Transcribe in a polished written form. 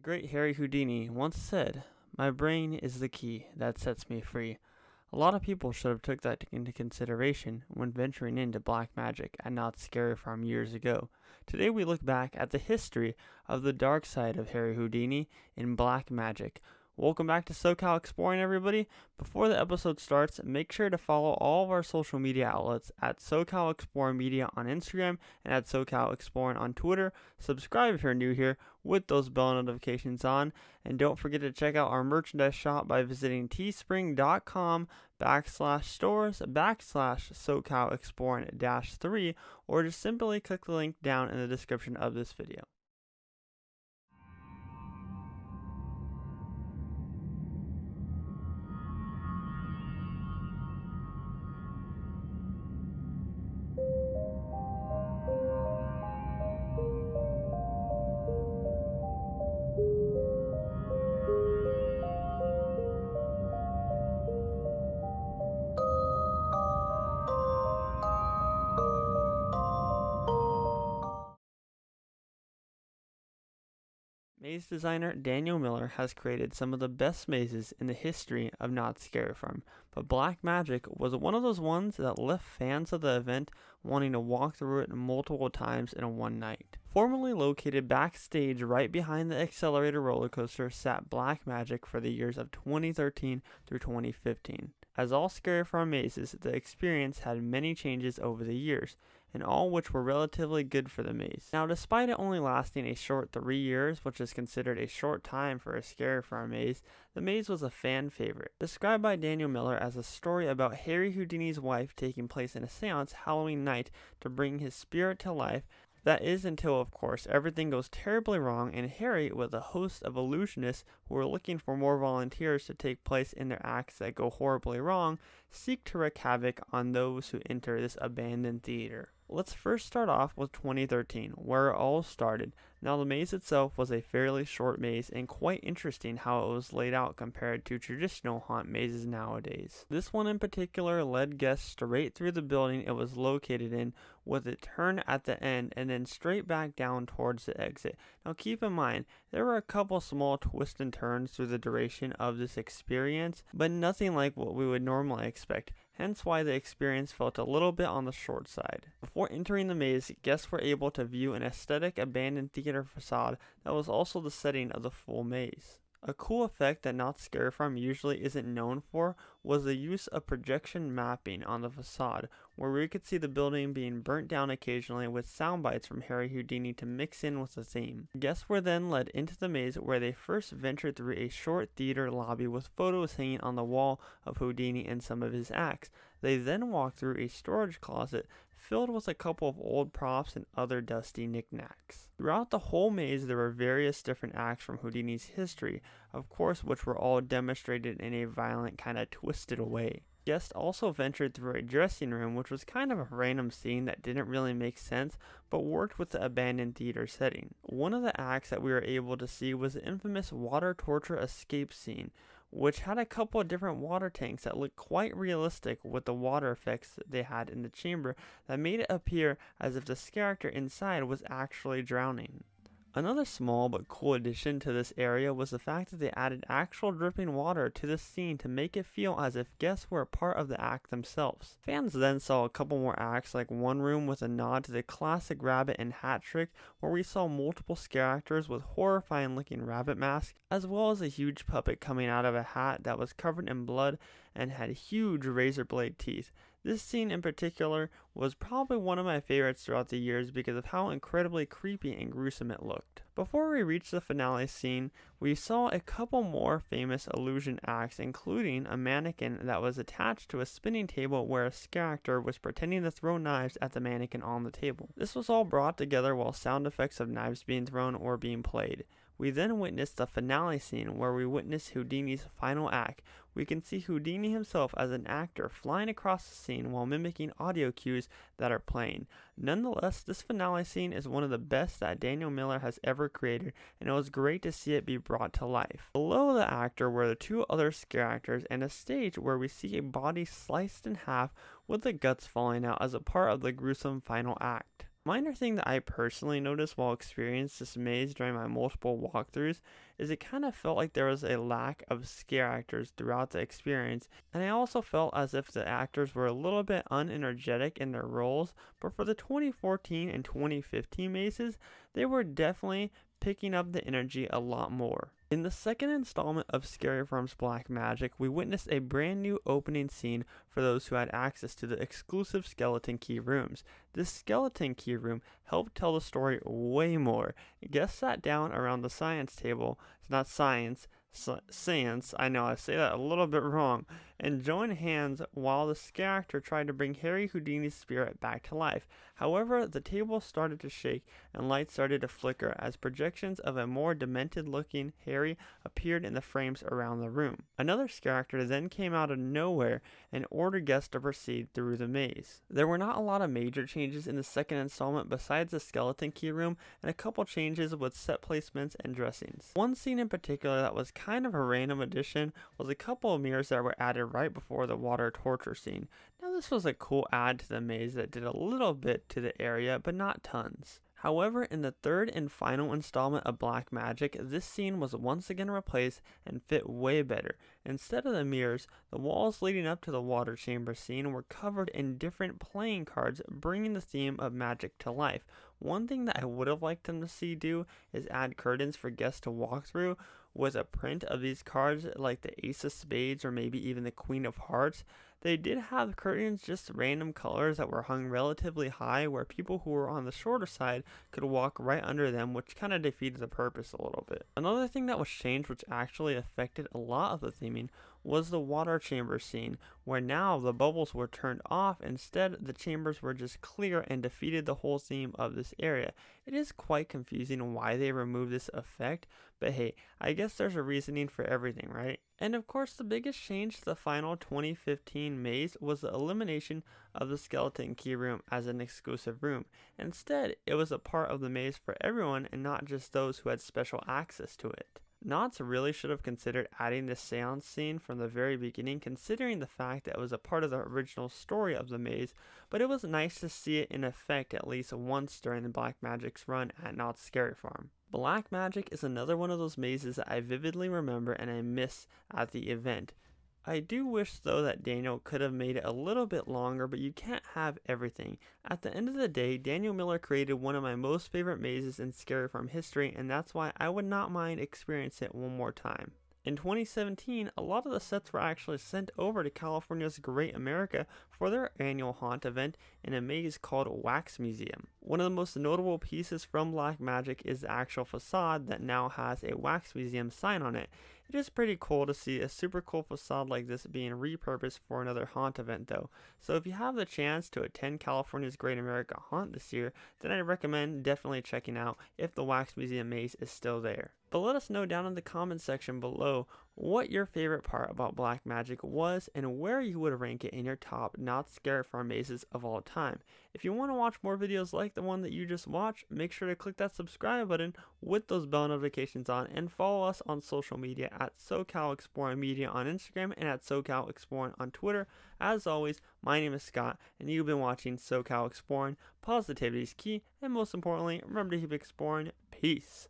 The great Harry Houdini once said, "My brain is the key that sets me free." A lot of people should have took that into consideration when venturing into black magic at Knott's Scary Farm years ago. Today we look back at the history of the dark side of Harry Houdini in black magic. Welcome back to SoCal Exploring, everybody. Before the episode starts, make sure to follow all of our social media outlets at SoCal Exploring Media on Instagram and at SoCal Exploring on Twitter. Subscribe if you're new here with those bell notifications on. And don't forget to check out our merchandise shop by visiting teespring.com/stores/SoCal Exploring-3, or just simply click the link down in the description of this video. Maze designer Daniel Miller has created some of the best mazes in the history of Knott's Scary Farm, but black magic was one of those ones that left fans of the event wanting to walk through it multiple times in one night. Formerly located backstage right behind the Accelerator roller coaster sat black magic for the years of 2013 through 2015. As all Scary Farm mazes, the experience had many changes over the years, and all which were relatively good for the maze. Now, despite it only lasting a short 3 years, which is considered a short time for a Scary Farm maze, the maze was a fan favorite. Described by Daniel Miller as a story about Harry Houdini's wife taking place in a seance Halloween night to bring his spirit to life. That is until, of course, everything goes terribly wrong and Harry, with a host of illusionists who are looking for more volunteers to take place in their acts that go horribly wrong, seek to wreak havoc on those who enter this abandoned theater. Let's first start off with 2013, where it all started. Now, the maze itself was a fairly short maze and quite interesting how it was laid out compared to traditional haunt mazes nowadays. This one in particular led guests straight through the building it was located in, with a turn at the end and then straight back down towards the exit. Now, keep in mind, there were a couple small twists and turns through the duration of this experience, but nothing like what we would normally expect. Hence why the experience felt a little bit on the short side. Before entering the maze, guests were able to view an aesthetic abandoned theater facade that was also the setting of the full maze. A cool effect that Knott's Scary Farm usually isn't known for was the use of projection mapping on the facade, where we could see the building being burnt down occasionally with sound bites from Harry Houdini to mix in with the theme. Guests were then led into the maze, where they first ventured through a short theater lobby with photos hanging on the wall of Houdini and some of his acts. They then walked through a storage closet filled with a couple of old props and other dusty knickknacks. Throughout the whole maze, there were various different acts from Houdini's history, of course, which were all demonstrated in a violent, kind of twisted way. Guests also ventured through a dressing room, which was kind of a random scene that didn't really make sense, but worked with the abandoned theater setting. One of the acts that we were able to see was the infamous water torture escape scene, which had a couple of different water tanks that looked quite realistic with the water effects that they had in the chamber that made it appear as if the character inside was actually drowning. Another small but cool addition to this area was the fact that they added actual dripping water to the scene to make it feel as if guests were a part of the act themselves. Fans then saw a couple more acts, like one room with a nod to the classic rabbit and hat trick, where we saw multiple scare actors with horrifying looking rabbit masks, as well as a huge puppet coming out of a hat that was covered in blood and had huge razor blade teeth. This scene in particular was probably one of my favorites throughout the years because of how incredibly creepy and gruesome it looked. Before we reached the finale scene, we saw a couple more famous illusion acts, including a mannequin that was attached to a spinning table where a scare actor was pretending to throw knives at the mannequin on the table. This was all brought together while sound effects of knives being thrown or being played. We then witnessed the finale scene, where we witnessed Houdini's final act. We can see Houdini himself as an actor flying across the scene while mimicking audio cues that are playing. Nonetheless, this finale scene is one of the best that Daniel Miller has ever created, and it was great to see it be brought to life. Below the actor were the two other scare actors and a stage where we see a body sliced in half with the guts falling out as a part of the gruesome final act. Minor thing that I personally noticed while experiencing this maze during my multiple walkthroughs is it kind of felt like there was a lack of scare actors throughout the experience, and I also felt as if the actors were a little bit unenergetic in their roles, but for the 2014 and 2015 mazes, they were definitely picking up the energy a lot more. In the second installment of Scary Farm's Black Magic, we witnessed a brand new opening scene for those who had access to the exclusive skeleton key rooms. This skeleton key room helped tell the story way more. Guests sat down around the science table, not science, science, I know I say that a little bit wrong, and joined hands while the scare actor tried to bring Harry Houdini's spirit back to life. However, the table started to shake and lights started to flicker as projections of a more demented looking Harry appeared in the frames around the room. Another scare actor then came out of nowhere and ordered guests to proceed through the maze. There were not a lot of major changes in the second installment besides the skeleton key room and a couple changes with set placements and dressings. One scene in particular that was kind of a random addition was a couple of mirrors that were added right before the water torture scene. Now this was a cool add to the maze that did a little bit to the area, but not tons. However, in the third and final installment of Black Magic, this scene was once again replaced and fit way better. Instead of the mirrors, the walls leading up to the water chamber scene were covered in different playing cards, bringing the theme of magic to life. One thing that I would have liked them to see do is add curtains for guests to walk through with a print of these cards like the Ace of Spades or maybe even the Queen of Hearts. They did have curtains, just random colors that were hung relatively high where people who were on the shorter side could walk right under them, which kind of defeated the purpose a little bit. Another thing that was changed which actually affected a lot of the theming was the water chamber scene, where now the bubbles were turned off. Instead, the chambers were just clear and defeated the whole theme of this area. It is quite confusing why they removed this effect, but hey, I guess there's a reasoning for everything, right? And of course, the biggest change to the final 2015 maze was the elimination of the skeleton key room as an exclusive room. Instead, it was a part of the maze for everyone and not just those who had special access to it. Knott really should have considered adding this seance scene from the very beginning, considering the fact that it was a part of the original story of the maze, but it was nice to see it in effect at least once during the Black Magic's run at Knott's Scary Farm. Black Magic is another one of those mazes that I vividly remember and I miss at the event. I do wish though that Daniel could have made it a little bit longer, but you can't have everything. At the end of the day, Daniel Miller created one of my most favorite mazes in Scary Farm history, and that's why I would not mind experiencing it one more time. In 2017, a lot of the sets were actually sent over to California's Great America for their annual haunt event in a maze called Wax Museum. One of the most notable pieces from Black Magic is the actual facade that now has a Wax Museum sign on it. It is pretty cool to see a super cool facade like this being repurposed for another haunt event though. So if you have the chance to attend California's Great America Haunt this year, then I recommend definitely checking out if the Wax Museum maze is still there. But let us know down in the comment section below what your favorite part about Black Magic was and where you would rank it in your top Knott's Scary Farm mazes of all time. If you want to watch more videos like the one that you just watched, make sure to click that subscribe button with those bell notifications on and follow us on social media at SoCal Exploring Media on Instagram and at SoCal Exploring on Twitter. As always, my name is Scott and you've been watching SoCal Exploring. Positivity is key, and most importantly, remember to keep exploring. Peace.